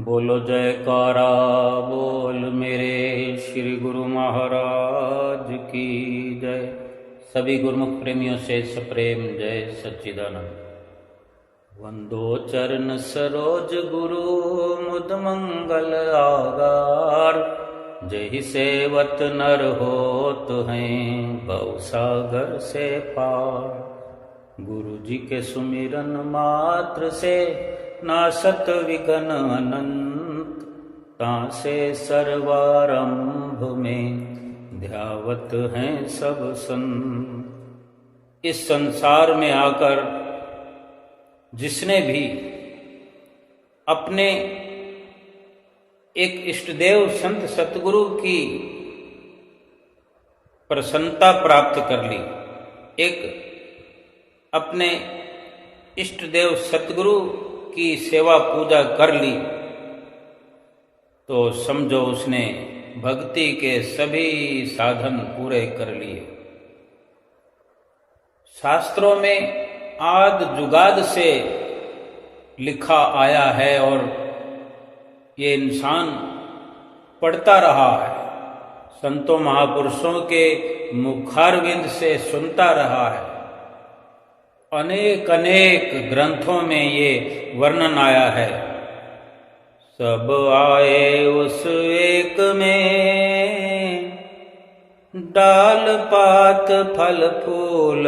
बोलो जयकारा बोल मेरे श्री गुरु महाराज की जय। सभी गुरुमुख प्रेमियों से सप्रेम जय सच्चिदानंद। वंदो चरण सरोज गुरु मुद मंगल आगार। जय सेवत नर होत हैं भव सागर से पार। गुरु जी के सुमिरन मात्र से नासत विघ्न अनंत। तासे सर्वारंभ में ध्यावत हैं सब संत। इस संसार में आकर जिसने भी अपने एक इष्टदेव संत सतगुरु की प्रसन्नता प्राप्त कर ली, एक अपने इष्टदेव सतगुरु की सेवा पूजा कर ली, तो समझो उसने भक्ति के सभी साधन पूरे कर लिए। शास्त्रों में आद जुगाद से लिखा आया है और ये इंसान पढ़ता रहा है, संतों महापुरुषों के मुखारविंद से सुनता रहा है। अनेक अनेक ग्रंथों में ये वर्णन आया है। सब आए उस एक में, डाल पात फल फूल।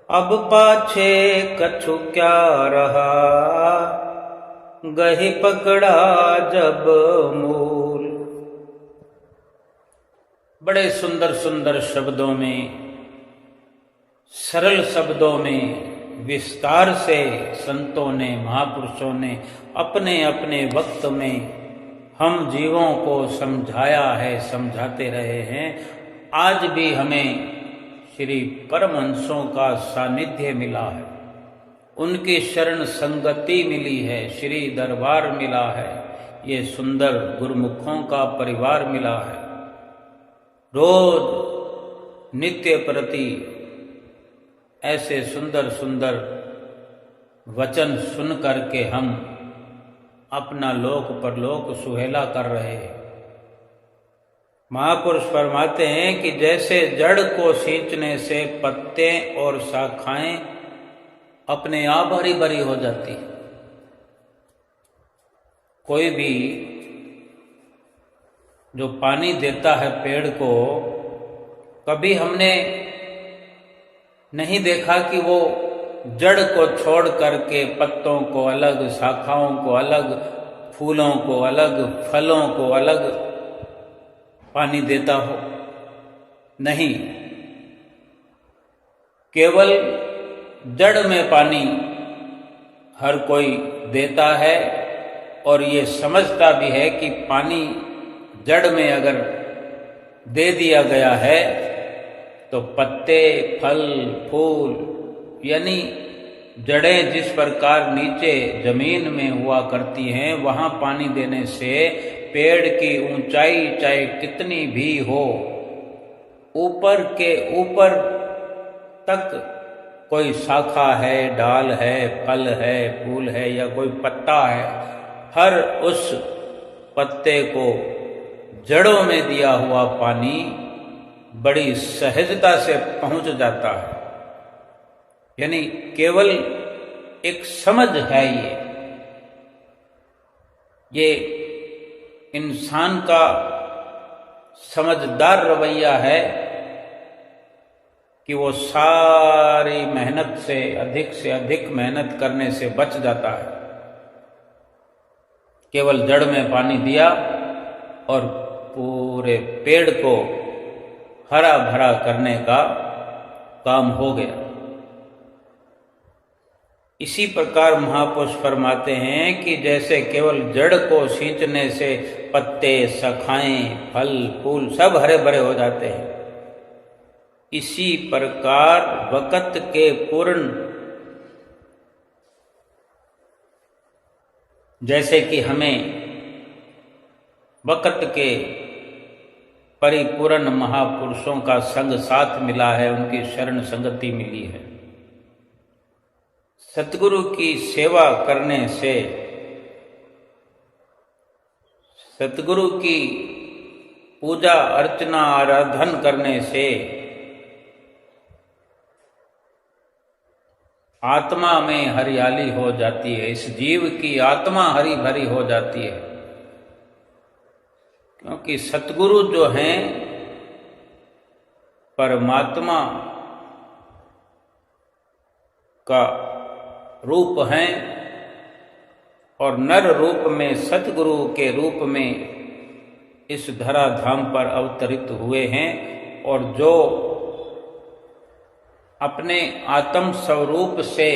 अब पाछे कछु क्या रहा, गही पकड़ा जब मूल। बड़े सुंदर सुंदर शब्दों में, सरल शब्दों में विस्तार से संतों ने महापुरुषों ने अपने अपने वक्त में हम जीवों को समझाया है, समझाते रहे हैं। आज भी हमें श्री परमहंसों का सानिध्य मिला है, उनकी शरण संगति मिली है, श्री दरबार मिला है, ये सुंदर गुरुमुखों का परिवार मिला है। रोज नित्य प्रति ऐसे सुंदर सुंदर वचन सुन करके हम अपना लोक परलोक सुहेला कर रहे हैं। महापुरुष फरमाते हैं कि जैसे जड़ को सींचने से पत्ते और शाखाएं अपने आप हरी भरी हो जाती है। कोई भी जो पानी देता है पेड़ को, कभी हमने नहीं देखा कि वो जड़ को छोड़ करके पत्तों को अलग, शाखाओं को अलग, फूलों को अलग, फलों को अलग पानी देता हो। नहीं, केवल जड़ में पानी हर कोई देता है और ये समझता भी है कि पानी जड़ में अगर दे दिया गया है तो पत्ते, फल, फूल यानी जड़ें जिस प्रकार नीचे जमीन में हुआ करती हैं, वहां पानी देने से पेड़ की ऊंचाई चाहे कितनी भी हो, ऊपर के ऊपर तक कोई शाखा है, डाल है, फल है, फूल है या कोई पत्ता है, हर उस पत्ते को जड़ों में दिया हुआ पानी बड़ी सहजता से पहुंच जाता है। यानी केवल एक समझ है ये इंसान का समझदार रवैया है कि वो सारी मेहनत से अधिक मेहनत करने से बच जाता है। केवल जड़ में पानी दिया और पूरे पेड़ को हरा भरा करने का काम हो गया। इसी प्रकार महापुरुष फरमाते हैं कि जैसे केवल जड़ को सींचने से पत्ते, शाखाएं, फल, फूल सब हरे भरे हो जाते हैं, इसी प्रकार वक़्त के पूर्ण, जैसे कि हमें वक़्त के परिपूर्ण महापुरुषों का संग साथ मिला है, उनकी शरण संगति मिली है। सतगुरु की सेवा करने से सतगुरु की पूजा अर्चना आराधन करने से आत्मा में हरियाली हो जाती है, इस जीव की आत्मा हरी भरी हो जाती है। क्योंकि सतगुरु जो हैं परमात्मा का रूप हैं और नर रूप में सतगुरु के रूप में इस धराधाम पर अवतरित हुए हैं। और जो अपने आत्म स्वरूप से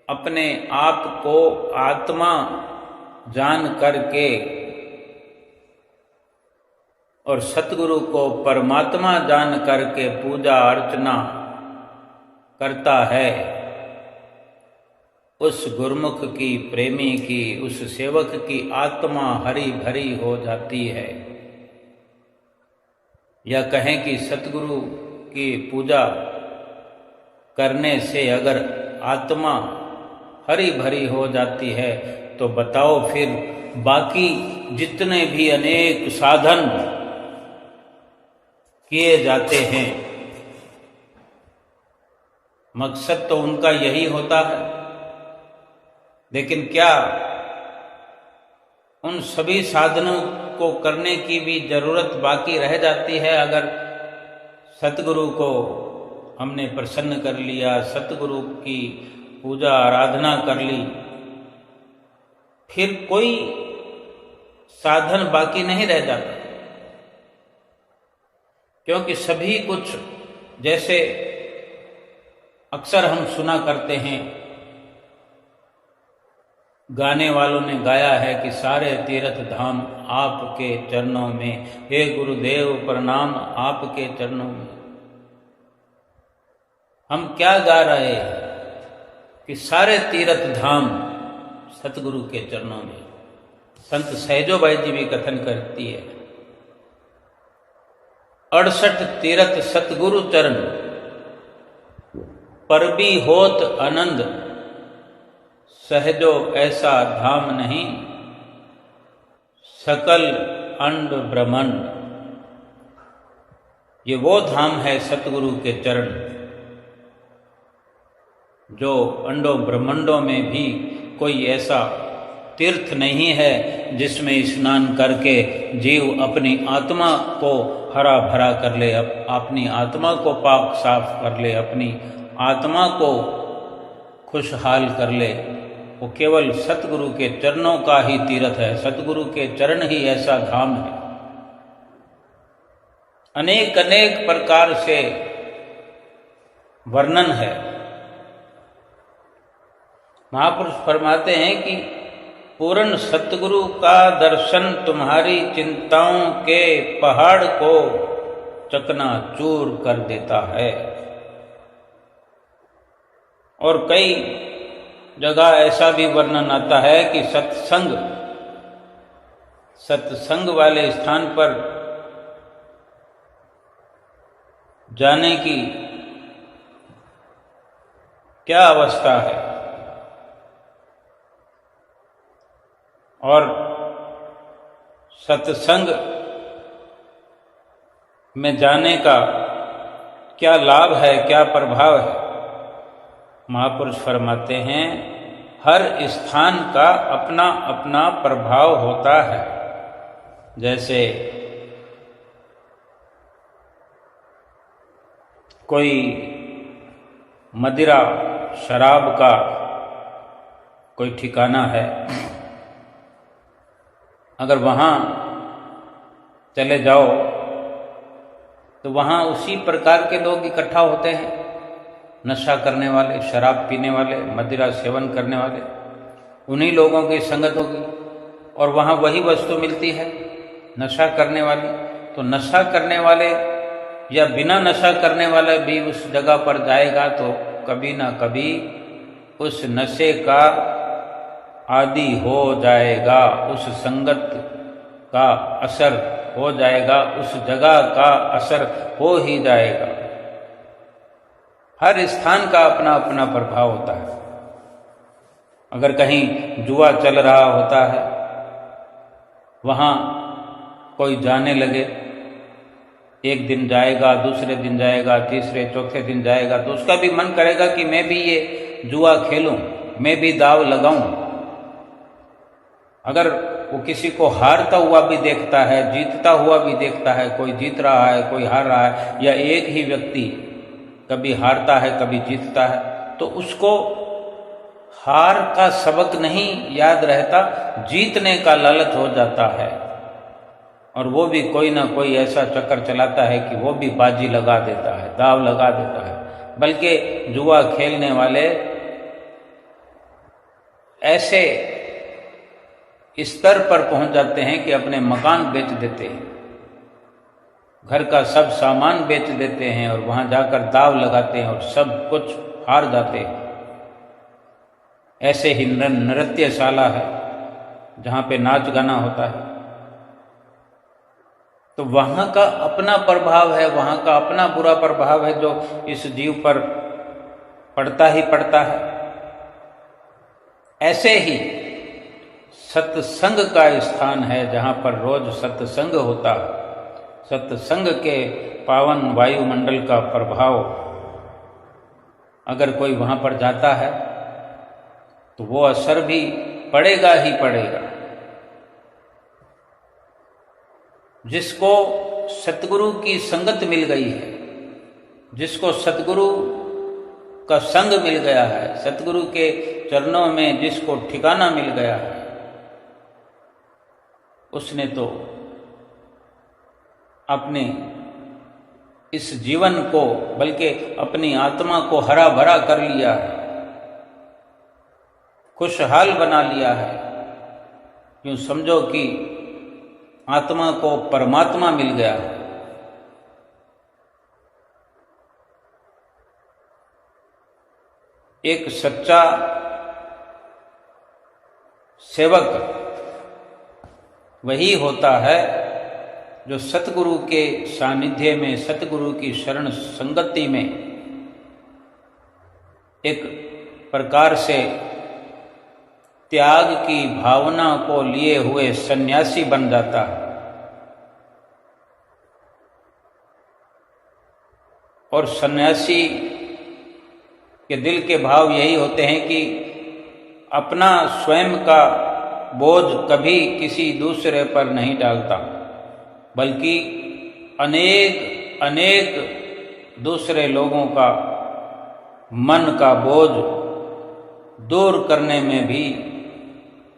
अपने आप को आत्मा जान करके और सतगुरु को परमात्मा जान करके पूजा अर्चना करता है, उस गुरुमुख की, प्रेमी की, उस सेवक की आत्मा हरी भरी हो जाती है। या कहें कि सतगुरु की पूजा करने से अगर आत्मा हरी भरी हो जाती है तो बताओ फिर बाकी जितने भी अनेक साधन किए जाते हैं, मकसद तो उनका यही होता है। लेकिन क्या उन सभी साधनों को करने की भी जरूरत बाकी रह जाती है? अगर सतगुरु को हमने प्रसन्न कर लिया, सतगुरु की पूजा आराधना कर ली, फिर कोई साधन बाकी नहीं रह जाता। क्योंकि सभी कुछ, जैसे अक्सर हम सुना करते हैं, गाने वालों ने गाया है कि सारे तीर्थ धाम आपके चरणों में, हे गुरुदेव प्रणाम आपके चरणों में। हम क्या गा रहे हैं कि सारे तीर्थ धाम सतगुरु के चरणों में। संत सहजोबाई जी भी कथन करती है, 68 तीर्थ सतगुरु चरण, पर भी होत आनंद, सहजो ऐसा धाम नहीं, सकल अंड ब्रह्मांड। ये वो धाम है सतगुरु के चरण, जो अंडों ब्रह्मांडों में भी कोई ऐसा तीर्थ नहीं है जिसमें स्नान करके जीव अपनी आत्मा को हरा भरा कर ले, अपनी आत्मा को पाक साफ कर ले, अपनी आत्मा को खुशहाल कर ले। वो केवल सतगुरु के चरणों का ही तीर्थ है। सतगुरु के चरण ही ऐसा धाम है। अनेक अनेक प्रकार से वर्णन है। महापुरुष फरमाते हैं कि पूर्ण सतगुरु का दर्शन तुम्हारी चिंताओं के पहाड़ को चकनाचूर कर देता है। और कई जगह ऐसा भी वर्णन आता है कि सत्संग वाले स्थान पर जाने की क्या अवस्था है और सत्संग में जाने का क्या लाभ है, क्या प्रभाव है। महापुरुष फरमाते हैं, हर स्थान का अपना अपना प्रभाव होता है। जैसे कोई मदिरा शराब का कोई ठिकाना है, अगर वहाँ चले जाओ तो वहाँ उसी प्रकार के लोग इकट्ठा होते हैं, नशा करने वाले, शराब पीने वाले, मदिरा सेवन करने वाले, उन्हीं लोगों की संगत होगी और वहाँ वही वस्तु मिलती है, नशा करने वाली। तो नशा करने वाले या बिना नशा करने वाले भी उस जगह पर जाएगा तो कभी ना कभी उस नशे का आदि हो जाएगा, उस संगत का असर हो जाएगा, उस जगह का असर हो ही जाएगा। हर स्थान का अपना अपना प्रभाव होता है। अगर कहीं जुआ चल रहा होता है वहाँ कोई जाने लगे, एक दिन जाएगा, दूसरे दिन जाएगा, तीसरे चौथे दिन जाएगा, तो उसका भी मन करेगा कि मैं भी ये जुआ खेलूं, मैं भी दाव लगाऊं। अगर वो किसी को हारता हुआ भी देखता है, जीतता हुआ भी देखता है, कोई जीत रहा है, कोई हार रहा है, या एक ही व्यक्ति कभी हारता है कभी जीतता है, तो उसको हार का सबक नहीं याद रहता, जीतने का लालच हो जाता है, और वो भी कोई ना कोई ऐसा चक्कर चलाता है कि वो भी बाजी लगा देता है, दाव लगा देता है। बल्कि जुआ खेलने वाले ऐसे स्तर पर पहुंच जाते हैं कि अपने मकान बेच देते हैं, घर का सब सामान बेच देते हैं, और वहां जाकर दाव लगाते हैं और सब कुछ हार जाते हैं। ऐसे ही नृत्यशाला है जहाँ पे नाच गाना होता है, तो वहाँ का अपना प्रभाव है, वहाँ का अपना बुरा प्रभाव है जो इस जीव पर पड़ता ही पड़ता है। ऐसे ही सत्संग का स्थान है जहाँ पर रोज सत्संग होता है। सत्संग के पावन वायुमंडल का प्रभाव अगर कोई वहाँ पर जाता है तो वो असर भी पड़ेगा ही पड़ेगा। जिसको सतगुरु की संगत मिल गई है, जिसको सतगुरु का संग मिल गया है, सतगुरु के चरणों में जिसको ठिकाना मिल गया है, उसने तो अपने इस जीवन को, बल्कि अपनी आत्मा को हरा भरा कर लिया है, खुशहाल बना लिया है। यूं समझो कि आत्मा को परमात्मा मिल गया है। एक सच्चा सेवक वही होता है जो सतगुरु के सानिध्य में, सतगुरु की शरण संगति में एक प्रकार से त्याग की भावना को लिए हुए सन्यासी बन जाता है। और सन्यासी के दिल के भाव यही होते हैं कि अपना स्वयं का बोझ कभी किसी दूसरे पर नहीं डालता, बल्कि अनेक अनेक दूसरे लोगों का मन का बोझ दूर करने में भी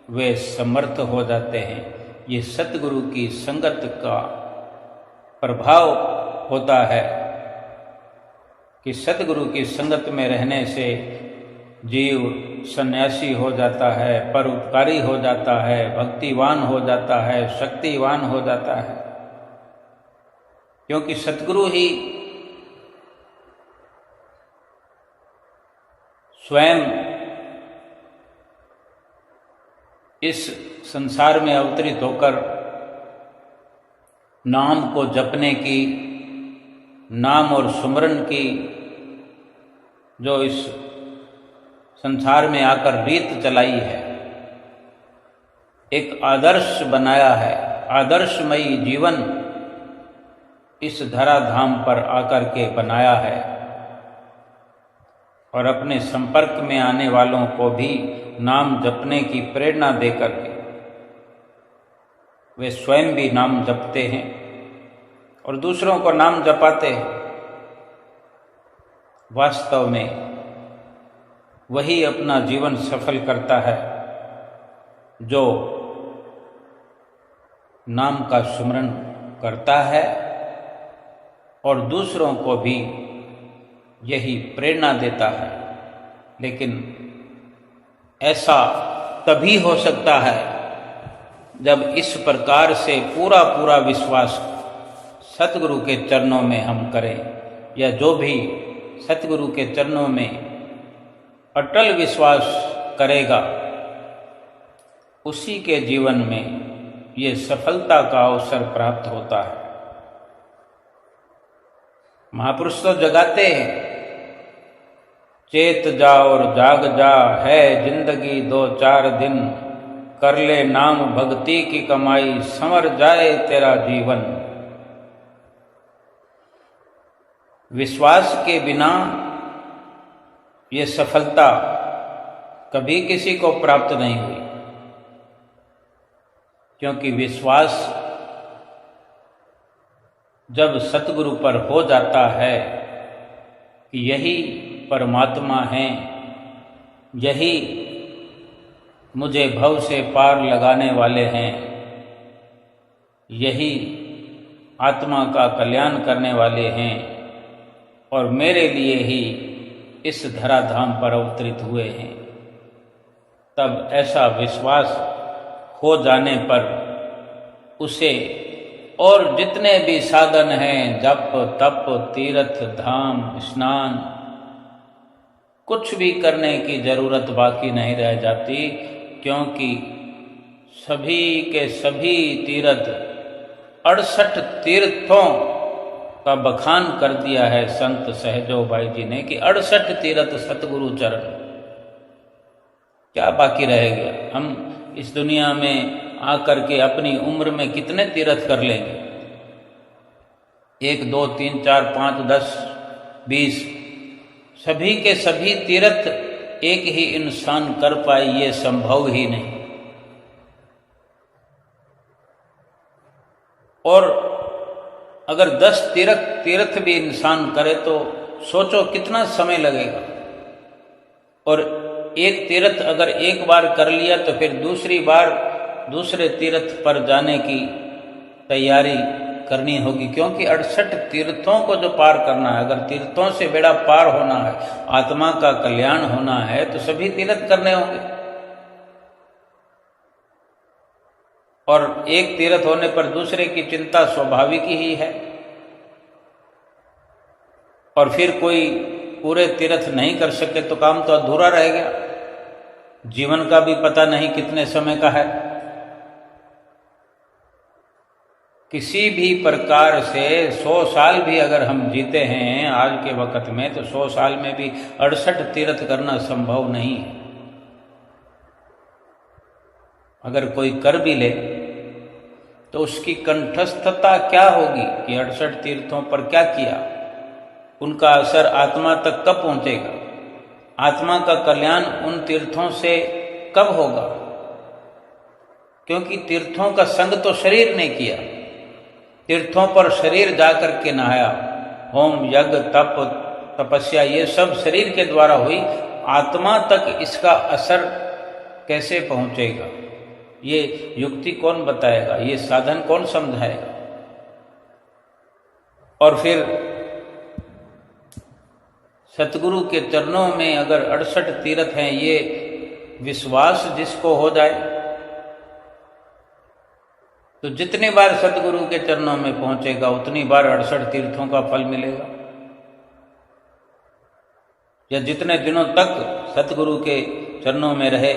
वे समर्थ हो जाते हैं। ये सतगुरु की संगत का प्रभाव होता है कि सतगुरु की संगत में रहने से जीव सन्यासी हो जाता है, परोपकारी हो जाता है, भक्तिवान हो जाता है, शक्तिवान हो जाता है। क्योंकि सतगुरु ही स्वयं इस संसार में अवतरित होकर नाम को जपने की, नाम और सुमरन की जो इस संसार में आकर रीत चलाई है, एक आदर्श बनाया है। आदर्शमयी जीवन इस धराधाम पर आकर के बनाया है, और अपने संपर्क में आने वालों को भी नाम जपने की प्रेरणा देकर के वे स्वयं भी नाम जपते हैं और दूसरों को नाम जपाते हैं। वास्तव में वही अपना जीवन सफल करता है जो नाम का सुमरन करता है और दूसरों को भी यही प्रेरणा देता है। लेकिन ऐसा तभी हो सकता है जब इस प्रकार से पूरा पूरा विश्वास सतगुरु के चरणों में हम करें, या जो भी सतगुरु के चरणों में अटल विश्वास करेगा उसी के जीवन में ये सफलता का अवसर प्राप्त होता है। महापुरुष तो जगाते हैं, चेत जा और जाग जा, है जिंदगी 2-4 दिन, कर ले नाम भक्ति की कमाई, संवर जाए तेरा जीवन। विश्वास के बिना ये सफलता कभी किसी को प्राप्त नहीं हुई, क्योंकि विश्वास जब सतगुरु पर हो जाता है कि यही परमात्मा हैं, यही मुझे भव से पार लगाने वाले हैं, यही आत्मा का कल्याण करने वाले हैं और मेरे लिए ही इस धराधाम पर अवतरित हुए हैं, तब ऐसा विश्वास हो जाने पर उसे और जितने भी साधन हैं, जप तप तीर्थ धाम स्नान, कुछ भी करने की जरूरत बाकी नहीं रह जाती, क्योंकि सभी के सभी तीर्थ 68 तीर्थों का बखान कर दिया है संत सहजो भाई जी ने कि 68 तीर्थ सतगुरु चरण। क्या बाकी रह गया? हम इस दुनिया में आकर के अपनी उम्र में कितने तीर्थ कर लेंगे? 1 2 3 4 5 10 20, सभी के सभी तीर्थ एक ही इंसान कर पाए, ये संभव ही नहीं। और अगर 10 तीर्थ भी इंसान करे तो सोचो कितना समय लगेगा। और एक तीर्थ अगर एक बार कर लिया तो फिर दूसरी बार दूसरे तीर्थ पर जाने की तैयारी करनी होगी, क्योंकि 68 तीर्थों को जो पार करना है, अगर तीर्थों से बेड़ा पार होना है, आत्मा का कल्याण होना है, तो सभी तीर्थ करने होंगे। और एक तीर्थ होने पर दूसरे की चिंता स्वाभाविक ही है। और फिर कोई पूरे तीर्थ नहीं कर सके तो काम तो अधूरा रह गया। जीवन का भी पता नहीं कितने समय का है। किसी भी प्रकार से 100 साल भी अगर हम जीते हैं आज के वक्त में, तो 100 साल में भी 68 तीर्थ करना संभव नहीं है। अगर कोई कर भी ले तो उसकी कंठस्थता क्या होगी कि 68 तीर्थों पर क्या किया, उनका असर आत्मा तक कब पहुंचेगा, आत्मा का कल्याण उन तीर्थों से कब होगा? क्योंकि तीर्थों का संग तो शरीर ने किया, तीर्थों पर शरीर जाकर के नहाया, होम यज्ञ तप तपस्या ये सब शरीर के द्वारा हुई, आत्मा तक इसका असर कैसे पहुंचेगा? ये युक्ति कौन बताएगा? ये साधन कौन समझाएगा? और फिर सतगुरु के चरणों में अगर 68 तीर्थ हैं, ये विश्वास जिसको हो जाए तो जितनी बार सतगुरु के चरणों में पहुंचेगा उतनी बार 68 तीर्थों का फल मिलेगा। या जितने दिनों तक सतगुरु के चरणों में रहे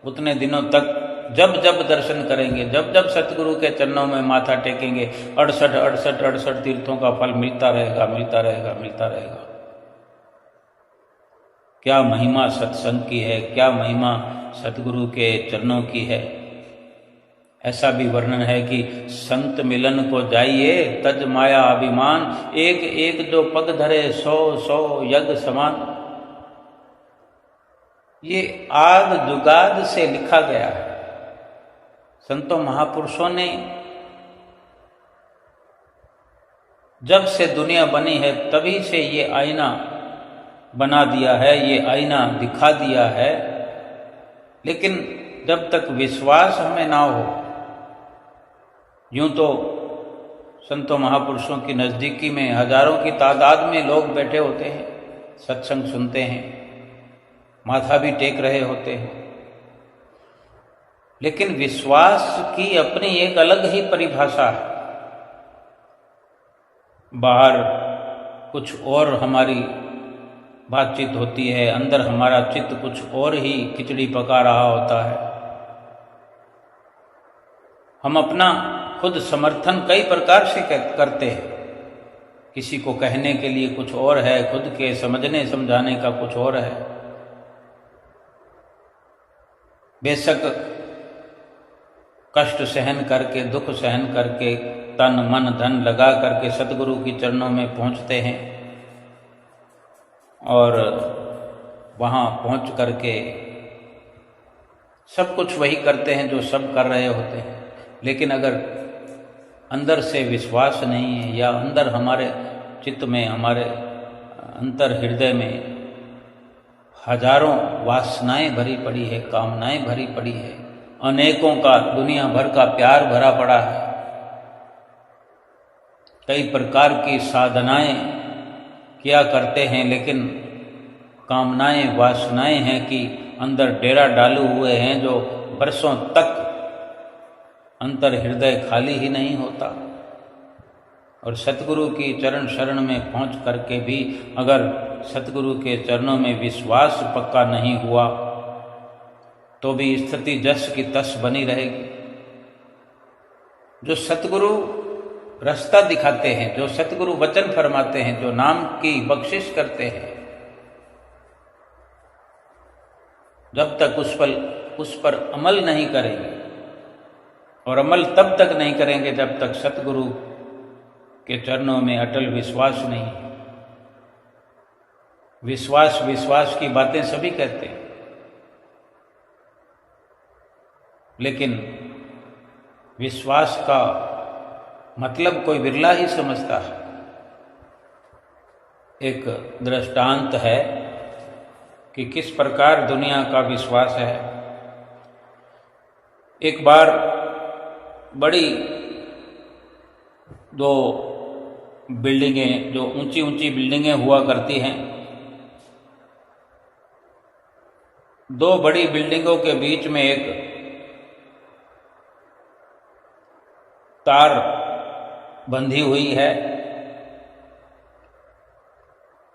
उतने दिनों तक जब जब दर्शन करेंगे, जब जब सतगुरु के चरणों में माथा टेकेंगे, 68 तीर्थों का फल मिलता रहेगा, मिलता रहेगा, मिलता रहेगा। क्या महिमा सत्संग की है, क्या महिमा सतगुरु के चरणों की है। ऐसा भी वर्णन है कि संत मिलन को जाइए तज माया अभिमान, एक एक जो पग धरे 100 यज्ञ समान। ये आद जुगाद से लिखा गया है। संतों महापुरुषों ने जब से दुनिया बनी है तभी से ये आईना बना दिया है, ये आईना दिखा दिया है। लेकिन जब तक विश्वास हमें ना हो, यूं तो संतों महापुरुषों की नज़दीकी में हजारों की तादाद में लोग बैठे होते हैं, सत्संग सुनते हैं, माथा भी टेक रहे होते हैं, लेकिन विश्वास की अपनी एक अलग ही परिभाषा है। बाहर कुछ और हमारी बातचीत होती है, अंदर हमारा चित्त कुछ और ही खिचड़ी पका रहा होता है। हम अपना खुद समर्थन कई प्रकार से करते हैं। किसी को कहने के लिए कुछ और है, खुद के समझने समझाने का कुछ और है। बेशक कष्ट सहन करके, दुख सहन करके, तन मन धन लगा करके सतगुरु की चरणों में पहुंचते हैं और वहाँ पहुंच करके सब कुछ वही करते हैं जो सब कर रहे होते हैं। लेकिन अगर अंदर से विश्वास नहीं है या अंदर हमारे चित्त में, हमारे अंतर हृदय में हजारों वासनाएं भरी पड़ी है, कामनाएं भरी पड़ी है, अनेकों का दुनिया भर का प्यार भरा पड़ा है, कई प्रकार की साधनाएं किया करते हैं, लेकिन कामनाएं वासनाएं हैं कि अंदर डेरा डालू हुए हैं जो बरसों तक अंतर हृदय खाली ही नहीं होता। और सतगुरु की चरण शरण में पहुंच करके भी अगर सतगुरु के चरणों में विश्वास पक्का नहीं हुआ तो भी स्थिति जस की तस बनी रहेगी। जो सतगुरु रास्ता दिखाते हैं, जो सतगुरु वचन फरमाते हैं, जो नाम की बख्शिश करते हैं, जब तक उस पर अमल नहीं करेंगे, और अमल तब तक नहीं करेंगे जब तक सतगुरु के चरणों में अटल विश्वास नहीं। विश्वास विश्वास की बातें सभी कहते हैं, लेकिन विश्वास का मतलब कोई बिरला ही समझता है। एक दृष्टांत है कि किस प्रकार दुनिया का विश्वास है। एक बार बड़ी दो बिल्डिंगें, जो ऊंची ऊंची बिल्डिंगें हुआ करती हैं, दो बड़ी बिल्डिंगों के बीच में एक तार बंधी हुई है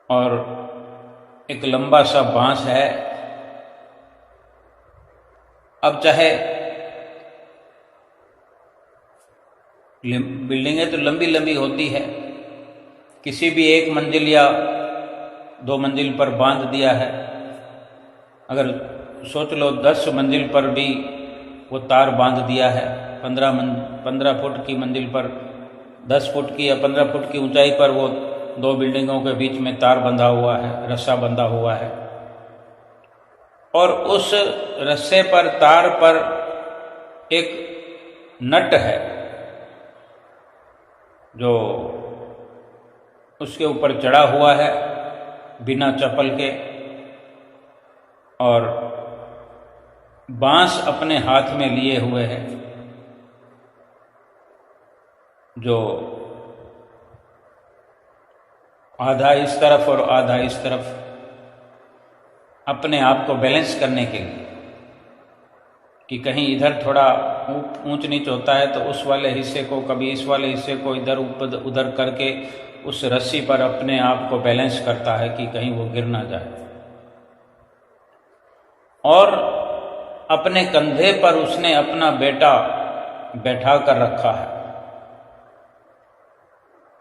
और एक लंबा सा बांस है। अब चाहे बिल्डिंगें तो लंबी लंबी होती है, किसी भी एक मंजिल या दो मंजिल पर बांध दिया है, अगर सोच लो 10 मंजिल पर भी वो तार बांध दिया है, 15 फुट की मंजिल पर 10 फुट की या 15 फुट की ऊंचाई पर वो दो बिल्डिंगों के बीच में तार बंधा हुआ है, रस्सा बंधा हुआ है, और उस रस्से पर, तार पर एक नट है जो उसके ऊपर चढ़ा हुआ है बिना चप्पल के, और बांस अपने हाथ में लिए हुए है, जो आधा इस तरफ और आधा इस तरफ, अपने आप को बैलेंस करने के लिए कि कहीं इधर थोड़ा ऊंच नीच होता है तो उस वाले हिस्से को, कभी इस वाले हिस्से को इधर उधर करके उस रस्सी पर अपने आप को बैलेंस करता है कि कहीं वो गिर ना जाए। और अपने कंधे पर उसने अपना बेटा बैठा कर रखा है।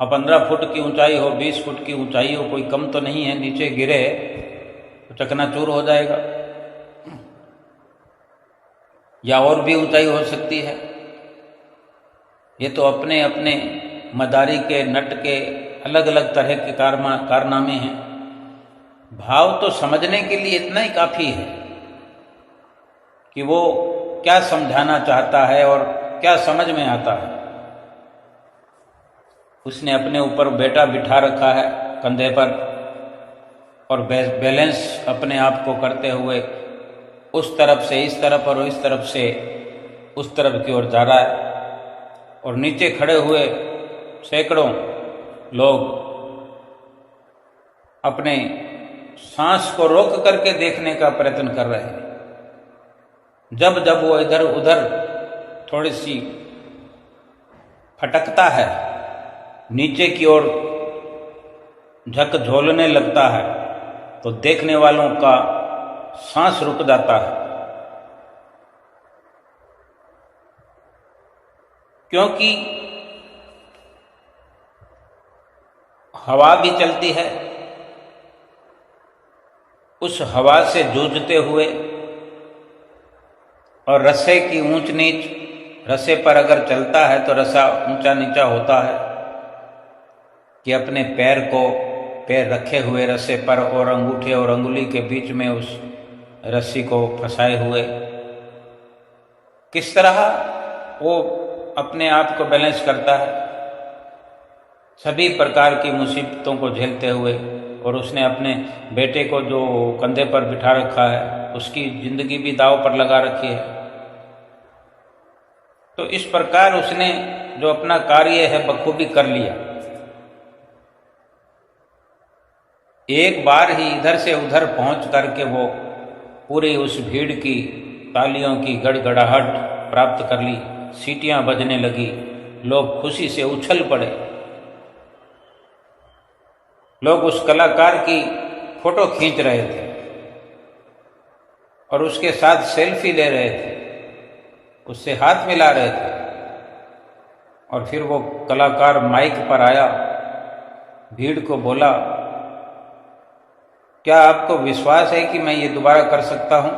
अब 15 फुट की ऊंचाई हो, 20 फुट की ऊंचाई हो, कोई कम तो नहीं है, नीचे गिरे तो चकनाचूर हो जाएगा, या और भी ऊंचाई हो सकती है। ये तो अपने अपने मदारी के, नट के अलग अलग तरह के कारनामे हैं। भाव तो समझने के लिए इतना ही काफी है कि वो क्या समझाना चाहता है और क्या समझ में आता है। उसने अपने ऊपर बेटा बिठा रखा है कंधे पर, और बैलेंस अपने आप को करते हुए उस तरफ से इस तरफ और इस तरफ से उस तरफ की ओर जा रहा है। और नीचे खड़े हुए सैकड़ों लोग अपने सांस को रोक करके देखने का प्रयत्न कर रहे हैं। जब जब वो इधर उधर थोड़ी सी फटकता है, नीचे की ओर झकझोलने लगता है, तो देखने वालों का सांस रुक जाता है, क्योंकि हवा भी चलती है। उस हवा से जूझते हुए और रस्से की ऊंच नीच, रस्से पर अगर चलता है तो रस्सा ऊंचा नीचा होता है कि अपने पैर रखे हुए रस्से पर और अंगूठे और अंगुली के बीच में उस रस्सी को फंसाए हुए किस तरह वो अपने आप को बैलेंस करता है सभी प्रकार की मुसीबतों को झेलते हुए। और उसने अपने बेटे को जो कंधे पर बिठा रखा है उसकी जिंदगी भी दांव पर लगा रखी है। तो इस प्रकार उसने जो अपना कार्य है बखूबी कर लिया। एक बार ही इधर से उधर पहुंच करके वो पूरी उस भीड़ की तालियों की गड़गड़ाहट प्राप्त कर ली। सीटियां बजने लगी, लोग खुशी से उछल पड़े, लोग उस कलाकार की फोटो खींच रहे थे और उसके साथ सेल्फी ले रहे थे, उससे हाथ मिला रहे थे। और फिर वो कलाकार माइक पर आया, भीड़ को बोला, क्या आपको विश्वास है कि मैं ये दोबारा कर सकता हूं?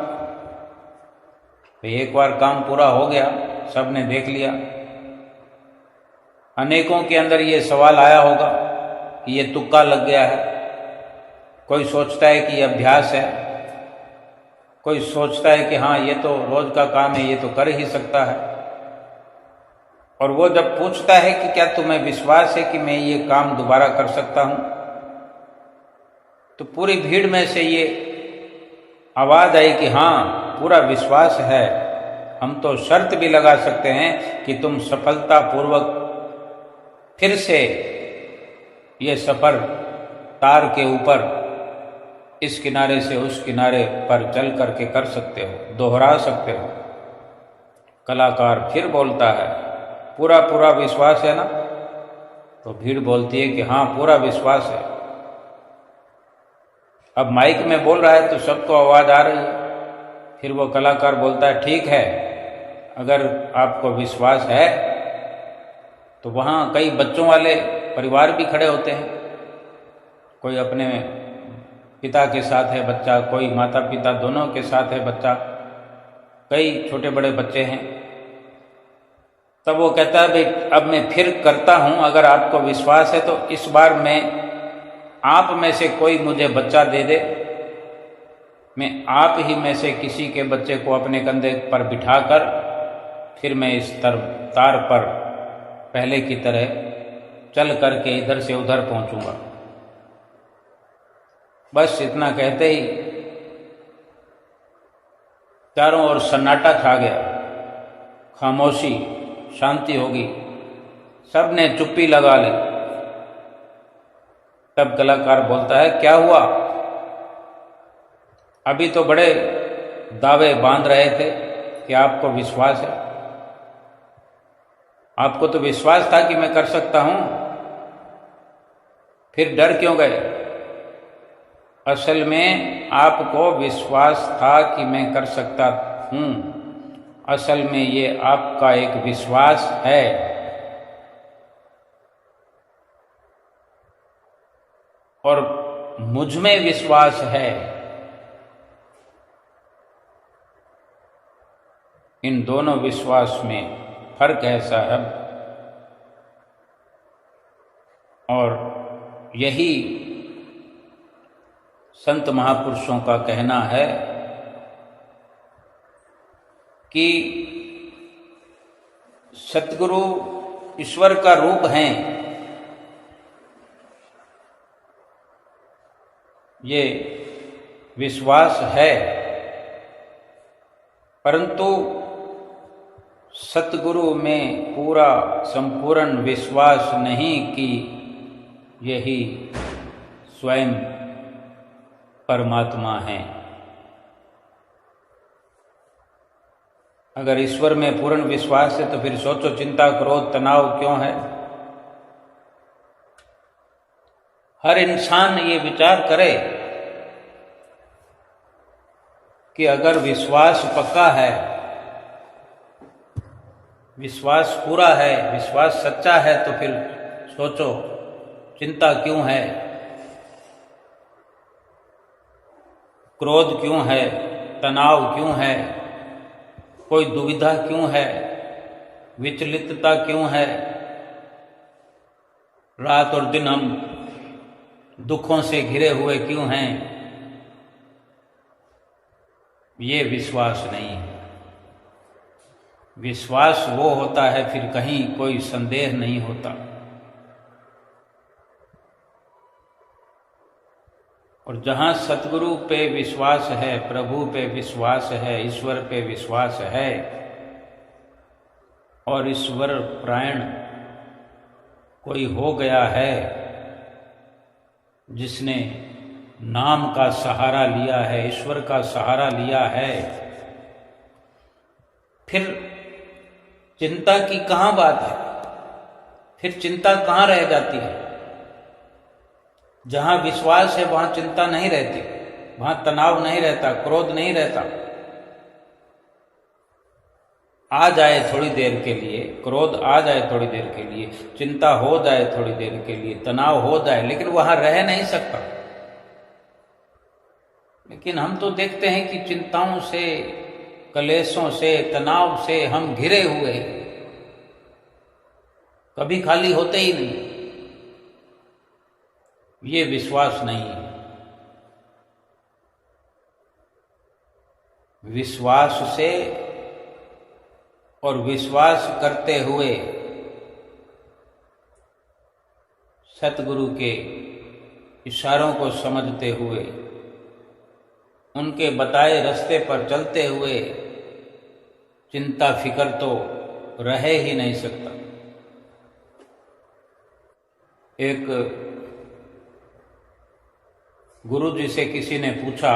तो एक बार काम पूरा हो गया, सबने देख लिया। अनेकों के अंदर ये सवाल आया होगा कि ये तुक्का लग गया है। कोई सोचता है कि ये अभ्यास है, कोई सोचता है कि हाँ ये तो रोज का काम है, ये तो कर ही सकता है। और वो जब पूछता है कि क्या तुम्हें विश्वास है कि मैं ये काम दोबारा कर सकता हूं, तो पूरी भीड़ में से ये आवाज आई कि हाँ पूरा विश्वास है। हम तो शर्त भी लगा सकते हैं कि तुम सफलतापूर्वक फिर से ये सफर तार के ऊपर इस किनारे से उस किनारे पर चल करके कर सकते हो, दोहरा सकते हो। कलाकार फिर बोलता है, पूरा पूरा विश्वास है ना? तो भीड़ बोलती है कि हाँ पूरा विश्वास है। अब माइक में बोल रहा है तो सबको आवाज आ रही है। फिर वो कलाकार बोलता है, ठीक है, अगर आपको विश्वास है तो वहाँ कई बच्चों वाले परिवार भी खड़े होते हैं। कोई अपने पिता के साथ है बच्चा, कोई माता पिता दोनों के साथ है बच्चा, कई छोटे बड़े बच्चे हैं। तब वो कहता है, भाई अब मैं फिर करता हूँ, अगर आपको विश्वास है तो इस बार मैं आप में से कोई मुझे बच्चा दे दे, मैं आप ही में से किसी के बच्चे को अपने कंधे पर बिठाकर फिर मैं इस तार पर पहले की तरह चल करके इधर से उधर पहुंचूंगा। बस इतना कहते ही चारों ओर सन्नाटा छा गया, खामोशी, शांति होगी, सबने चुप्पी लगा ली। तब कलाकार बोलता है, क्या हुआ? अभी तो बड़े दावे बांध रहे थे कि आपको विश्वास है, आपको तो विश्वास था कि मैं कर सकता हूं, फिर डर क्यों गए? असल में आपको विश्वास था कि मैं कर सकता हूं, असल में ये आपका एक विश्वास है। और मुझ में विश्वास है। इन दोनों विश्वास में फर्क है साहब। और यही संत महापुरुषों का कहना है कि सतगुरु ईश्वर का रूप हैं। ये विश्वास है, परंतु सतगुरु में पूरा संपूर्ण विश्वास नहीं कि यही स्वयं परमात्मा है। अगर ईश्वर में पूर्ण विश्वास है तो फिर सोचो चिंता क्रोध तनाव क्यों है? हर इंसान ये विचार करे कि अगर विश्वास पक्का है, विश्वास पूरा है, विश्वास सच्चा है, तो फिर सोचो चिंता क्यों है, क्रोध क्यों है, तनाव क्यों है, कोई दुविधा क्यों है? विचलितता क्यों है, रात और दिन हम दुखों से घिरे हुए क्यों हैं, ये विश्वास नहीं है। विश्वास वो होता है फिर कहीं कोई संदेह नहीं होता। और जहाँ सतगुरु पे विश्वास है, प्रभु पे विश्वास है, ईश्वर पे विश्वास है और ईश्वर प्राण कोई हो गया है जिसने नाम का सहारा लिया है, ईश्वर का सहारा लिया है, फिर चिंता की कहाँ बात है, फिर चिंता कहाँ रह जाती है। जहां विश्वास है वहां चिंता नहीं रहती, वहां तनाव नहीं रहता, क्रोध नहीं रहता। आ जाए थोड़ी देर के लिए, क्रोध आ जाए थोड़ी देर के लिए, चिंता हो जाए थोड़ी देर के लिए, तनाव हो जाए, लेकिन वहां रह नहीं सकता। लेकिन हम तो देखते हैं कि चिंताओं से, कलेशों से, तनाव से हम घिरे हुए, कभी खाली होते ही नहीं। ये विश्वास नहीं है। विश्वास से और विश्वास करते हुए सतगुरु के इशारों को समझते हुए, उनके बताए रास्ते पर चलते हुए चिंता फिक्र तो रह ही नहीं सकता। एक गुरु जी से किसी ने पूछा,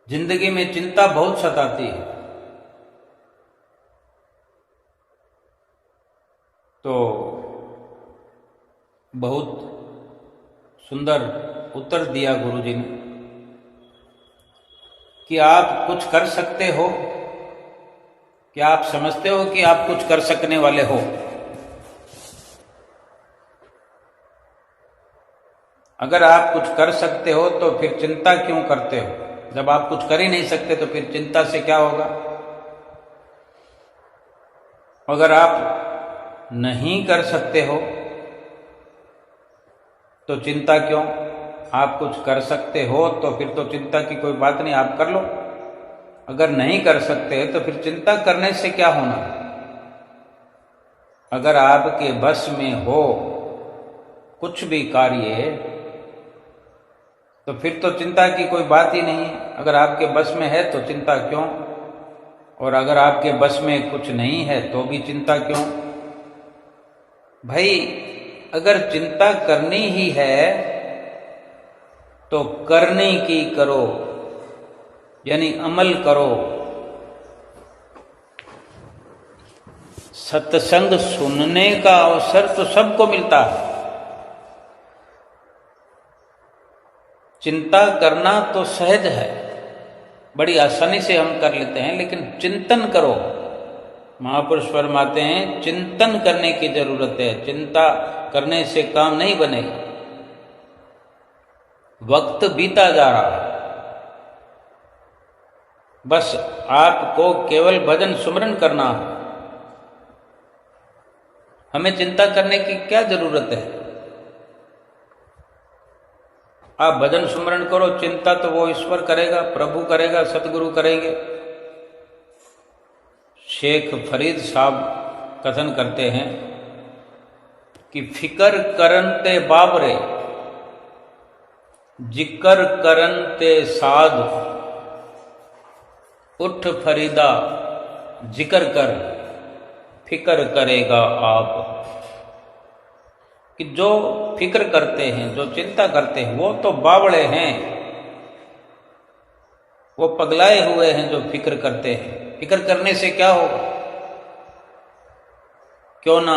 जिंदगी में चिंता बहुत सताती है, तो बहुत सुंदर उत्तर दिया गुरु जी ने कि आप कुछ कर सकते हो, क्या आप समझते हो कि आप कुछ कर सकने वाले हो? अगर आप कुछ कर सकते हो तो फिर चिंता क्यों करते हो? जब आप कुछ कर ही नहीं सकते तो फिर चिंता से क्या होगा? अगर आप नहीं कर सकते हो तो चिंता क्यों? आप कुछ कर सकते हो तो फिर तो चिंता की कोई बात नहीं, आप कर लो। अगर नहीं कर सकते तो फिर चिंता करने से क्या होना? अगर आपके बस में हो कुछ भी कार्य तो फिर तो चिंता की कोई बात ही नहीं है। अगर आपके बस में है तो चिंता क्यों? और अगर आपके बस में कुछ नहीं है तो भी चिंता क्यों? भाई, अगर चिंता करनी ही है तो करने की करो, यानी अमल करो। सत्संग सुनने का अवसर तो सबको मिलता है, चिंता करना तो सहज है, बड़ी आसानी से हम कर लेते हैं, लेकिन चिंतन करो। महापुरुष फरमाते हैं चिंतन करने की जरूरत है, चिंता करने से काम नहीं बनेगा। वक्त बीता जा रहा है, बस आपको केवल भजन सुमरन करना है। हमें चिंता करने की क्या जरूरत है? आप भजन सुमरन करो, चिंता तो वो ईश्वर करेगा, प्रभु करेगा, सतगुरु करेंगे। शेख फरीद साहब कथन करते हैं कि फिकर करन ते बाबरे, जिक्र करन ते साध, उठ फरीदा जिक्र कर, फिक्र करेगा आप। कि जो फिक्र करते हैं, जो चिंता करते हैं, वो तो बावड़े हैं, वो पगलाए हुए हैं जो फिक्र करते हैं। फिक्र करने से क्या होगा? क्यों ना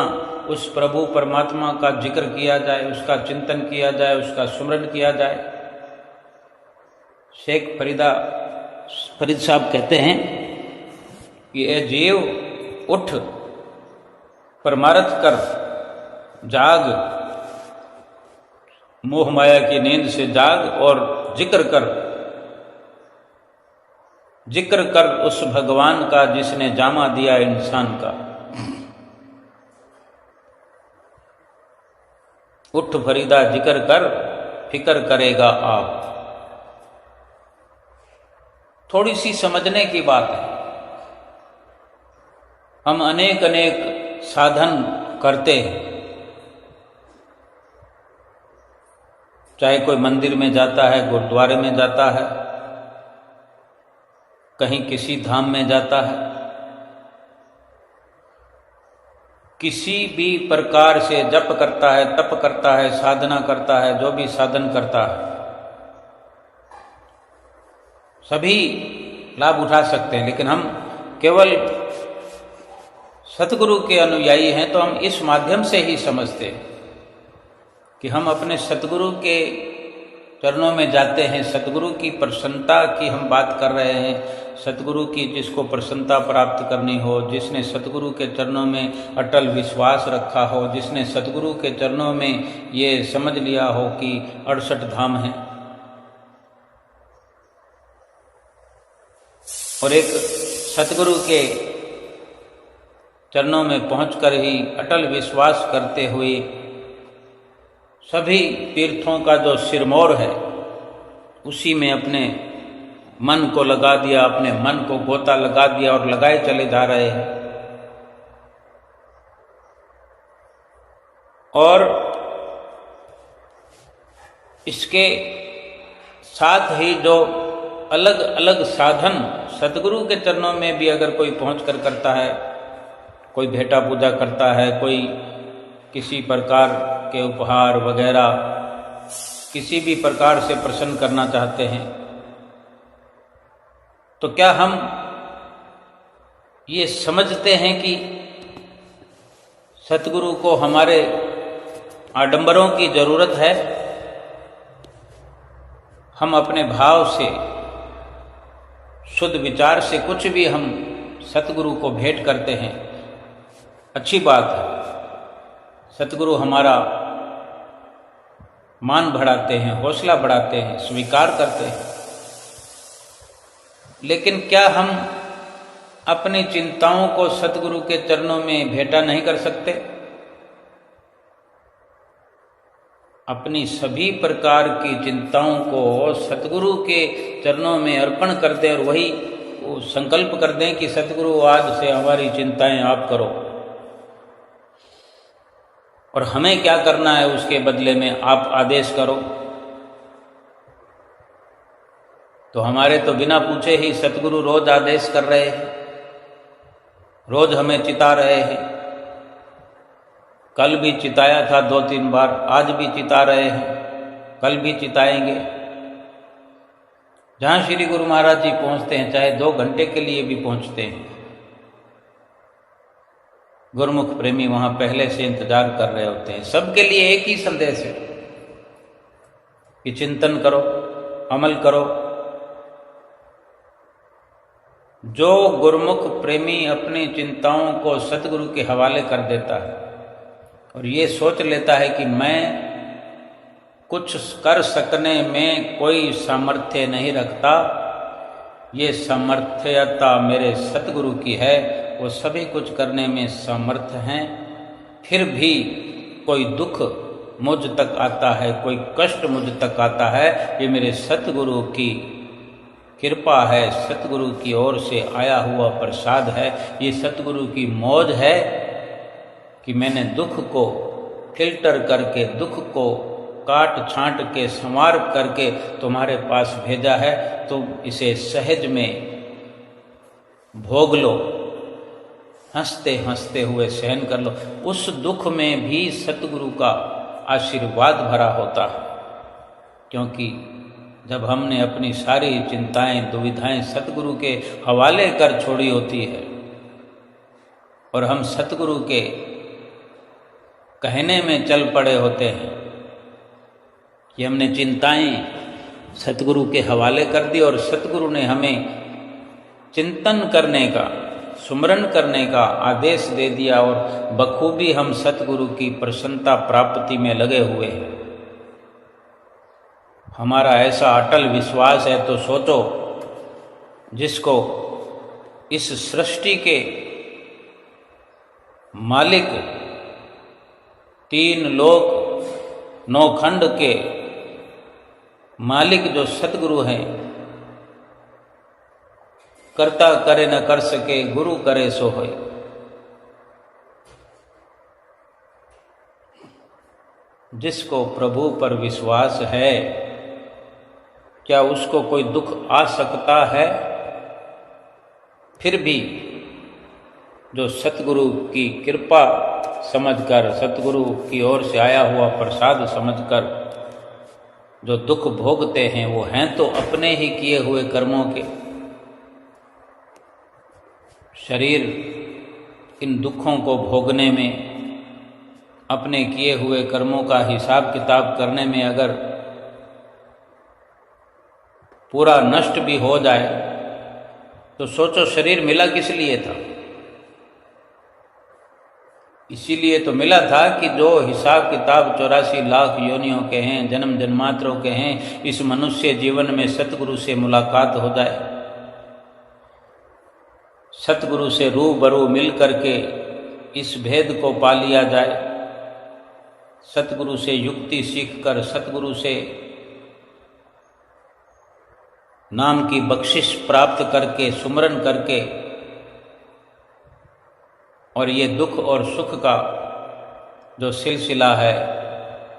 उस प्रभु परमात्मा का जिक्र किया जाए, उसका चिंतन किया जाए, उसका सुमरन किया जाए। शेख फरीद साहब कहते हैं कि ए जीव उठ, परमारथ कर, जाग, मोह माया की नींद से जाग और जिक्र कर। जिक्र कर उस भगवान का जिसने जामा दिया इंसान का। उठ फरीदा जिक्र कर, फिक्र करेगा आप। थोड़ी सी समझने की बात है। हम अनेक अनेक साधन करते हैं, चाहे कोई मंदिर में जाता है, गुरुद्वारे में जाता है, कहीं किसी धाम में जाता है, किसी भी प्रकार से जप करता है, तप करता है, साधना करता है, जो भी साधन करता है, सभी लाभ उठा सकते हैं। लेकिन हम केवल सतगुरु के अनुयायी हैं तो हम इस माध्यम से ही समझते हैं कि हम अपने सतगुरु के चरणों में जाते हैं। सतगुरु की प्रसन्नता की हम बात कर रहे हैं। सतगुरु की जिसको प्रसन्नता प्राप्त करनी हो, जिसने सतगुरु के चरणों में अटल विश्वास रखा हो, जिसने सतगुरु के चरणों में ये समझ लिया हो कि 68 धाम हैं, और एक सतगुरु के चरणों में पहुंचकर ही अटल विश्वास करते हुए सभी तीर्थों का जो सिरमौर है उसी में अपने मन को लगा दिया, अपने मन को गोता लगा दिया और लगाए चले जा रहे हैं। और इसके साथ ही जो अलग अलग साधन सतगुरु के चरणों में भी अगर कोई पहुंचकर करता है, कोई भेटा पूजा करता है, कोई किसी प्रकार के उपहार वगैरह किसी भी प्रकार से प्रसन्न करना चाहते हैं, तो क्या हम ये समझते हैं कि सतगुरु को हमारे आडंबरों की जरूरत है? हम अपने भाव से, शुद्ध विचार से कुछ भी हम सतगुरु को भेंट करते हैं, अच्छी बात है। सतगुरु हमारा मान बढ़ाते हैं, हौसला बढ़ाते हैं, स्वीकार करते हैं। लेकिन क्या हम अपनी चिंताओं को सतगुरु के चरणों में भेंटा नहीं कर सकते? अपनी सभी प्रकार की चिंताओं को सतगुरु के चरणों में अर्पण कर दें और वही वो संकल्प कर दें कि सतगुरु आज से हमारी चिंताएं आप करो, और हमें क्या करना है उसके बदले में आप आदेश करो। तो हमारे तो बिना पूछे ही सतगुरु रोज आदेश कर रहे हैं, रोज हमें चिता रहे हैं। कल भी चिताया था 2-3 बार, आज भी चिता रहे हैं, कल भी चिताएंगे। जहाँ श्री गुरु महाराज जी पहुँचते हैं, चाहे 2 घंटे के लिए भी पहुँचते हैं, गुरुमुख प्रेमी वहाँ पहले से इंतजार कर रहे होते हैं। सबके लिए एक ही संदेश है कि चिंतन करो, अमल करो। जो गुरुमुख प्रेमी अपनी चिंताओं को सतगुरु के हवाले कर देता है और ये सोच लेता है कि मैं कुछ कर सकने में कोई सामर्थ्य नहीं रखता, ये सामर्थ्यता मेरे सतगुरु की है, वो सभी कुछ करने में समर्थ हैं, फिर भी कोई दुख मुझ तक आता है, कोई कष्ट मुझ तक आता है, ये मेरे सतगुरु की कृपा है, सतगुरु की ओर से आया हुआ प्रसाद है, ये सतगुरु की मौज है कि मैंने दुख को फिल्टर करके, दुख को काट छांट के, संवार करके तुम्हारे पास भेजा है, तुम इसे सहज में भोग लो, हंसते हंसते हुए सहन कर लो। उस दुख में भी सतगुरु का आशीर्वाद भरा होता है, क्योंकि जब हमने अपनी सारी चिंताएं, दुविधाएं सतगुरु के हवाले कर छोड़ी होती है और हम सतगुरु के कहने में चल पड़े होते हैं कि हमने चिंताएं सतगुरु के हवाले कर दी और सतगुरु ने हमें चिंतन करने का, सुमरन करने का आदेश दे दिया और बखूबी हम सतगुरु की प्रसन्नता प्राप्ति में लगे हुए हैं। हमारा ऐसा अटल विश्वास है तो सोचो जिसको इस सृष्टि के मालिक, 3 लोक 9 खंड के मालिक जो सतगुरु हैं, कर्ता करे न कर सके, गुरु करे सो होय। जिसको प्रभु पर विश्वास है, क्या उसको कोई दुख आ सकता है? फिर भी जो सतगुरु की कृपा समझकर, सतगुरु की ओर से आया हुआ प्रसाद समझकर जो दुख भोगते हैं, वो हैं तो अपने ही किए हुए कर्मों के। शरीर इन दुखों को भोगने में, अपने किए हुए कर्मों का हिसाब किताब करने में अगर पूरा नष्ट भी हो जाए तो सोचो शरीर मिला किस लिए था? इसीलिए तो मिला था कि जो हिसाब किताब 84 लाख योनियों के हैं, जन्म जन्मांतरों के हैं, इस मनुष्य जीवन में सतगुरु से मुलाकात हो जाए, सतगुरु से रूबरू मिल करके इस भेद को पा लिया जाए, सतगुरु से युक्ति सीखकर, सतगुरु से नाम की बख्शिश प्राप्त करके, सुमरन करके, और ये दुख और सुख का जो सिलसिला है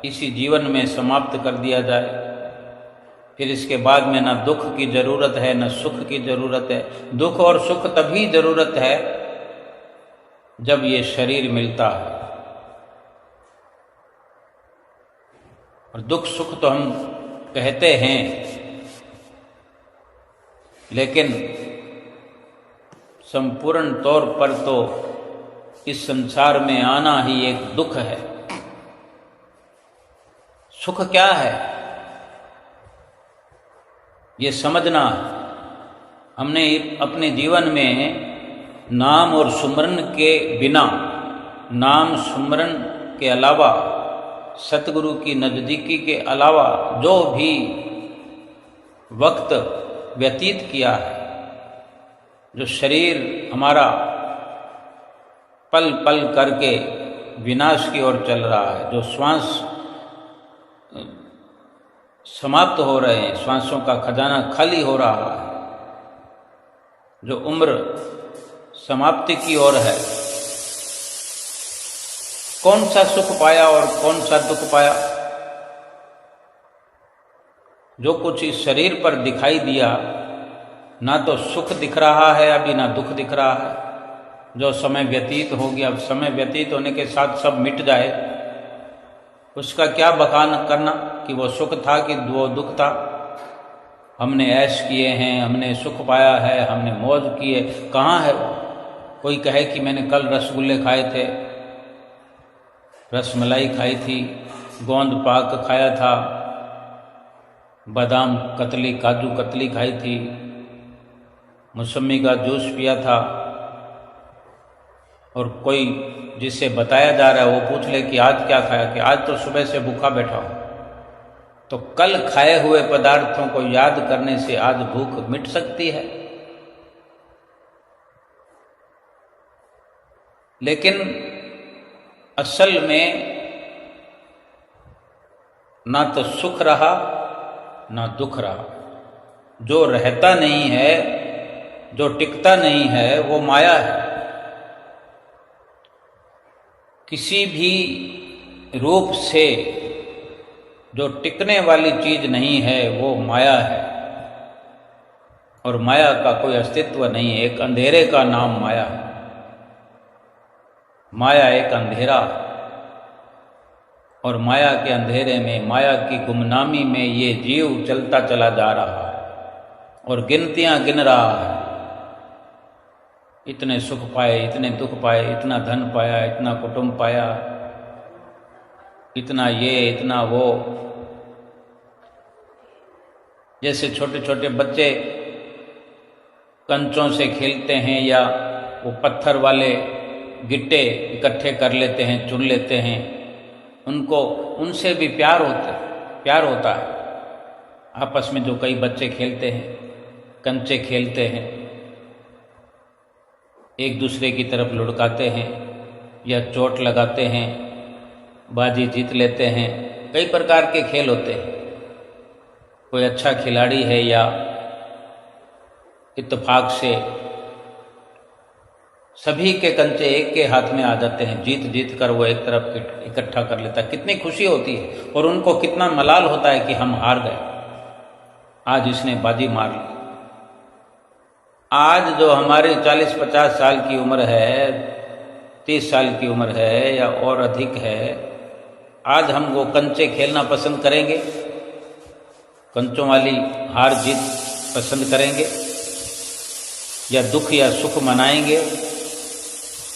इसी जीवन में समाप्त कर दिया जाए। फिर इसके बाद में ना दुख की जरूरत है, ना सुख की जरूरत है। दुख और सुख तभी जरूरत है जब ये शरीर मिलता है। और दुख सुख तो हम कहते हैं, लेकिन संपूर्ण तौर पर तो इस संसार में आना ही एक दुख है। सुख क्या है ये समझना। हमने अपने जीवन में नाम और सुमरन के बिना, नाम सुमरन के अलावा, सतगुरु की नज़दीकी के अलावा जो भी वक्त व्यतीत किया है, जो शरीर हमारा पल पल करके विनाश की ओर चल रहा है, जो श्वास समाप्त हो रहे हैं, श्वासों का खजाना खाली हो रहा है, जो उम्र समाप्ति की ओर है, कौन सा सुख पाया और कौन सा दुख पाया? जो कुछ इस शरीर पर दिखाई दिया, ना तो सुख दिख रहा है अभी, ना दुख दिख रहा है। जो समय व्यतीत हो गया, अब समय व्यतीत होने के साथ सब मिट जाए, उसका क्या बखान करना कि वो सुख था कि वो दुख था। हमने ऐश किए हैं, हमने सुख पाया है, हमने मौज किए, कहाँ है वो? कोई कहे कि मैंने कल रसगुल्ले खाए थे, रसमलाई खाई थी, गोंद पाक खाया था, बादाम कतली, काजू कतली खाई थी, मौसमी का जूस पिया था, और कोई जिसे बताया जा रहा है वो पूछ ले कि आज क्या खाया, कि आज तो सुबह से भूखा बैठा हूं, तो कल खाए हुए पदार्थों को याद करने से आज भूख मिट सकती है? लेकिन असल में ना तो सुख रहा ना दुख रहा। जो रहता नहीं है, जो टिकता नहीं है, वो माया है। किसी भी रूप से जो टिकने वाली चीज नहीं है वो माया है, और माया का कोई अस्तित्व नहीं है। एक अंधेरे का नाम माया है। माया एक अंधेरा, और माया के अंधेरे में, माया की गुमनामी में ये जीव चलता चला जा रहा है और गिनतियां गिन रहा है। इतने सुख पाए, इतने दुख पाए, इतना धन पाया, इतना कुटुंब पाया, इतना ये, इतना वो। जैसे छोटे छोटे बच्चे कंचों से खेलते हैं, या वो पत्थर वाले गिट्टे इकट्ठे कर लेते हैं, चुन लेते हैं, उनको उनसे भी प्यार होता है। आपस में जो कई बच्चे खेलते हैं, कंचे खेलते हैं, एक दूसरे की तरफ लुढ़काते हैं या चोट लगाते हैं, बाजी जीत लेते हैं। कई प्रकार के खेल होते हैं। कोई अच्छा खिलाड़ी है या इत्तेफाक से सभी के कंचे एक के हाथ में आ जाते हैं, जीत जीत कर वो एक तरफ इकट्ठा कर लेता है। कितनी खुशी होती है और उनको कितना मलाल होता है कि हम हार गए, आज इसने बाजी मार ली। आज जो हमारी 40-50 साल की उम्र है, 30 साल की उम्र है या और अधिक है, आज हम वो कंचे खेलना पसंद करेंगे? कंचों वाली हार जीत पसंद करेंगे या दुख या सुख मनाएंगे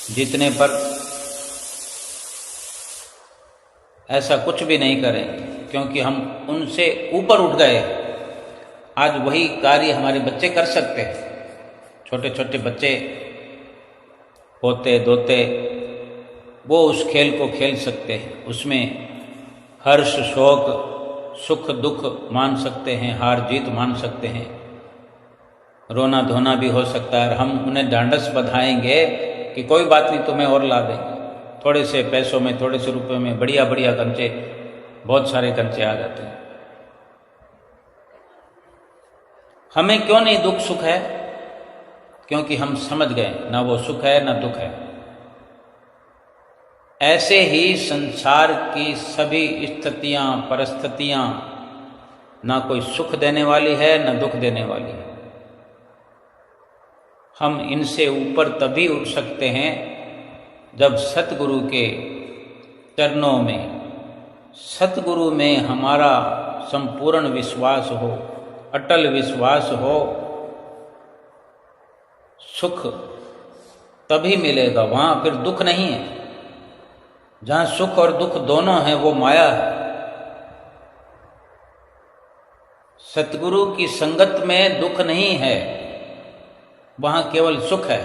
जीतने पर? ऐसा कुछ भी नहीं करेंगे, क्योंकि हम उनसे ऊपर उठ गए। आज वही कार्य हमारे बच्चे कर सकते हैं। छोटे छोटे बच्चे पोते दोते वो उस खेल को खेल सकते हैं, उसमें हर्ष शोक सुख दुख मान सकते हैं, हार जीत मान सकते हैं, रोना धोना भी हो सकता है। हम उन्हें ढांढस बधाएंगे कि कोई बात नहीं, तुम्हें और ला देंगे, थोड़े से पैसों में, थोड़े से रुपए में बढ़िया बढ़िया कंचे, बहुत सारे कंचे आ जाते हैं। हमें क्यों नहीं दुख सुख है? क्योंकि हम समझ गए ना वो सुख है ना दुख है। ऐसे ही संसार की सभी स्थितियां परिस्थितियां ना कोई सुख देने वाली है ना दुख देने वाली है। हम इनसे ऊपर तभी उठ सकते हैं जब सतगुरु के चरणों में, सतगुरु में हमारा संपूर्ण विश्वास हो, अटल विश्वास हो। सुख तभी मिलेगा, वहां फिर दुख नहीं है। जहां सुख और दुख दोनों हैं वो माया है। सतगुरु की संगत में दुख नहीं है, वहां केवल सुख है,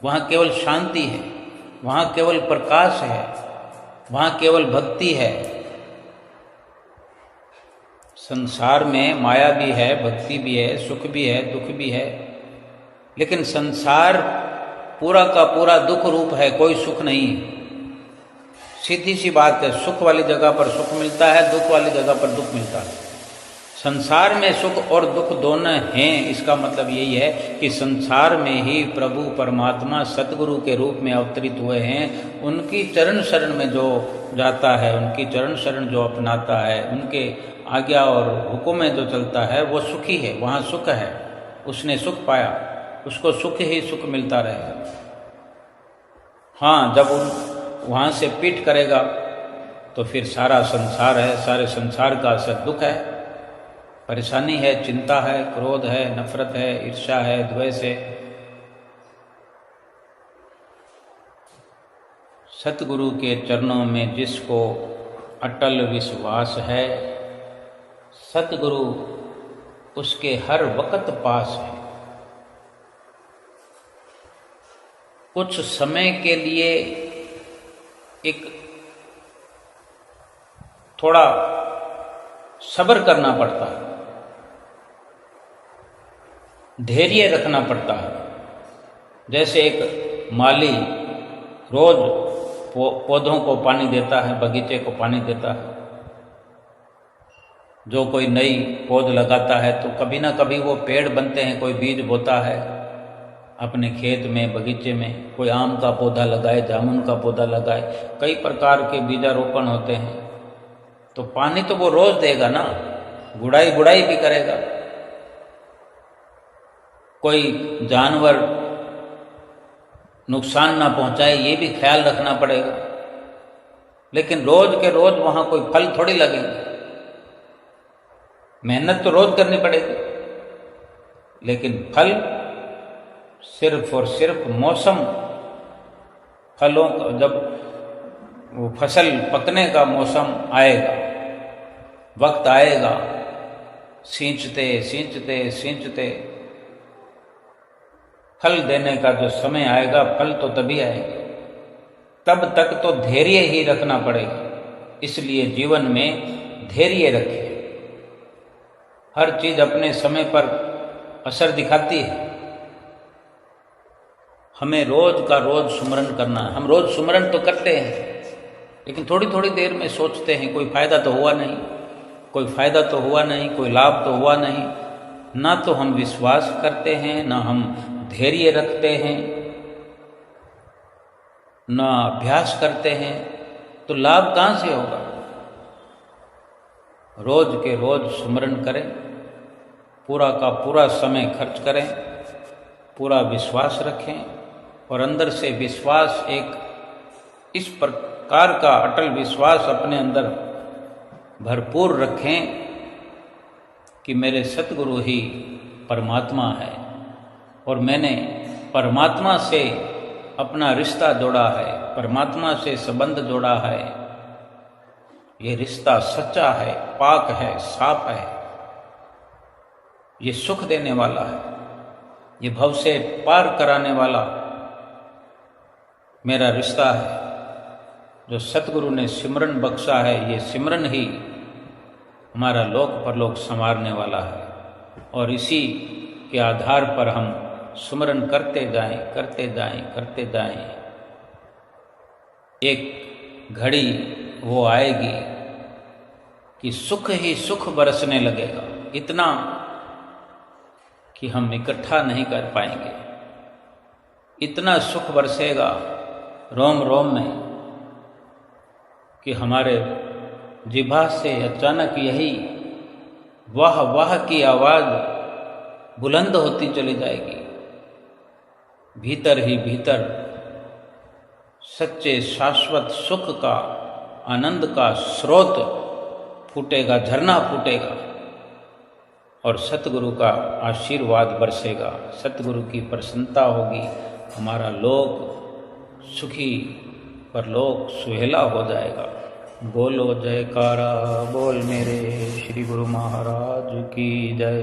वहां केवल शांति है, वहां केवल प्रकाश है, वहां केवल भक्ति है। संसार में माया भी है, भक्ति भी है, सुख भी है, दुख भी है, लेकिन संसार पूरा का पूरा दुख रूप है, कोई सुख नहीं। सीधी सी बात है, सुख वाली जगह पर सुख मिलता है, दुख वाली जगह पर दुख मिलता है। संसार में सुख और दुख दोनों हैं। इसका मतलब यही है कि संसार में ही प्रभु परमात्मा सतगुरु के रूप में अवतरित हुए हैं। उनकी चरण शरण में जो जाता है, उनकी चरण शरण जो अपनाता है, उनके आज्ञा और हुक्म में जो चलता है, वो सुखी है, वहाँ सुख है। उसने सुख पाया, उसको सुख ही सुख मिलता रहेगा। हाँ, जब वहाँ से पीठ करेगा तो फिर सारा संसार है, सारे संसार का असर दुख है, परेशानी है, चिंता है, क्रोध है, नफरत है, ईर्ष्या है, द्वेष है। सतगुरु के चरणों में जिसको अटल विश्वास है, सतगुरु उसके हर वक्त पास है। कुछ समय के लिए एक थोड़ा सब्र करना पड़ता है, धैर्य रखना पड़ता है। जैसे एक माली रोज पौधों को पानी देता है, बगीचे को पानी देता है। जो कोई नई पौध लगाता है तो कभी ना कभी वो पेड़ बनते हैं। कोई बीज बोता है अपने खेत में, बगीचे में, कोई आम का पौधा लगाए, जामुन का पौधा लगाए, कई प्रकार के बीजारोपण होते हैं। तो पानी तो वो रोज देगा ना, गुड़ाई बुड़ाई भी करेगा। कोई जानवर नुकसान ना पहुंचाए ये भी ख्याल रखना पड़ेगा। लेकिन रोज के रोज वहां कोई फल थोड़ी लगेंगे, मेहनत तो रोज करनी पड़ेगी। लेकिन फल सिर्फ और सिर्फ मौसम, फलों का जब वो फसल पकने का मौसम आएगा, वक्त आएगा, सींचते सींचते सींचते फल देने का जो समय आएगा, फल तो तभी आएगा। तब तक तो धैर्य ही रखना पड़ेगा। इसलिए जीवन में धैर्य रखिए। हर चीज अपने समय पर असर दिखाती है। हमें रोज का रोज सुमरन करना। हम रोज सुमरन तो करते हैं, लेकिन थोड़ी थोड़ी देर में सोचते हैं कोई फायदा तो हुआ नहीं, कोई फायदा तो हुआ नहीं, कोई लाभ तो हुआ नहीं। ना तो हम विश्वास करते हैं, ना हम धैर्य रखते हैं, ना अभ्यास करते हैं, तो लाभ कहाँ से होगा। रोज के रोज सुमरन करें, पूरा का पूरा समय खर्च करें, पूरा विश्वास रखें और अंदर से विश्वास एक इस प्रकार का अटल विश्वास अपने अंदर भरपूर रखें कि मेरे सतगुरु ही परमात्मा है और मैंने परमात्मा से अपना रिश्ता जोड़ा है, परमात्मा से संबंध जोड़ा है। ये रिश्ता सच्चा है, पाक है, साफ है, ये सुख देने वाला है, ये भव से पार कराने वाला मेरा रिश्ता है। जो सतगुरु ने सिमरन बख्शा है, ये सिमरन ही हमारा लोक परलोक संवारने वाला है। और इसी के आधार पर हम सुमरन करते जाएं, करते जाएं, करते जाएं। एक घड़ी वो आएगी कि सुख ही सुख बरसने लगेगा, इतना कि हम इकट्ठा नहीं कर पाएंगे। इतना सुख बरसेगा रोम रोम में कि हमारे जिभा से अचानक यही वाह वाह की आवाज बुलंद होती चली जाएगी। भीतर ही भीतर सच्चे शाश्वत सुख का, आनंद का स्रोत फूटेगा, झरना फूटेगा और सतगुरु का आशीर्वाद बरसेगा, सतगुरु की प्रसन्नता होगी। हमारा लोक सुखी परलोक सुहेला हो जाएगा। बोलो जयकारा बोल मेरे श्री गुरु महाराज की जय।